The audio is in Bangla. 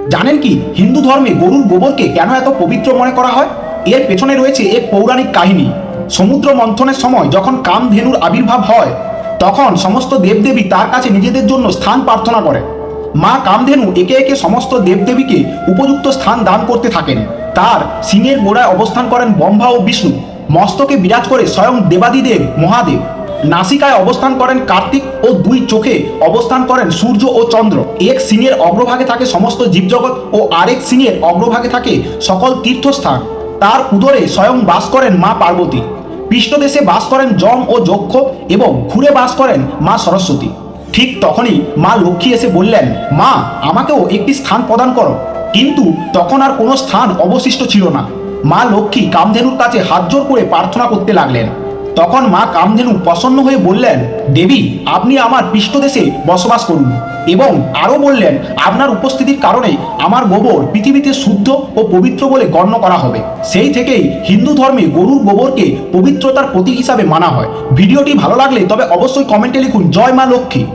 জানেন কি হিন্দু ধর্মে গরুর গোবরকে কেন এত পবিত্র মনে করা হয়? এর পেছনে রয়েছে এক পৌরাণিক কাহিনী। সমুদ্র মন্থনের সময় যখন কামধেনুর আবির্ভাব হয়, তখন সমস্ত দেবদেবী তার কাছে নিজেদের জন্য স্থান প্রার্থনা করে। মা কামধেনু একে একে সমস্ত দেবদেবীকে উপযুক্ত স্থান দান করতে থাকেন। তার সিংহের গোড়ায় অবস্থান করেন ব্রহ্মা ও বিষ্ণু, মস্তকে বিরাজ করে স্বয়ং দেবাদিদেব মহাদেব, নাসিকায় অবস্থান করেন কার্তিক ও দুই চোখে অবস্থান করেন সূর্য ও চন্দ্র। এক সিংহের অগ্রভাগে থাকে সমস্ত জীবজগৎ ও আরেক সিংহের অগ্রভাগে থাকে সকল তীর্থস্থান। তার উদরে স্বয়ং বাস করেন মা পার্বতী, পৃষ্ঠদেশে বাস করেন যম ও যক্ষ এবং ঘুরে বাস করেন মা সরস্বতী। ঠিক তখনই মা লক্ষ্মী এসে বললেন, মা আমাকেও একটি স্থান প্রদান করো। কিন্তু তখন আর কোনো স্থান অবশিষ্ট ছিল না। মা লক্ষ্মী কামধেনুর কাছে হাত জোর করে প্রার্থনা করতে লাগলেন। তখন মা কামধেনু প্রসন্ন হয়ে বললেন, দেবী আপনি আমার পৃষ্ঠদেশে বসবাস করুন। এবং আরও বললেন, আপনার উপস্থিতির কারণে আমার গোবর পৃথিবীতে শুদ্ধ ও পবিত্র বলে গণ্য করা হবে। সেই থেকেই হিন্দু ধর্মে গরুর গোবরকে পবিত্রতার প্রতীক হিসাবে মানা হয়। ভিডিওটি ভালো লাগলে তবে অবশ্যই কমেন্টে লিখুন জয় মা লক্ষ্মী।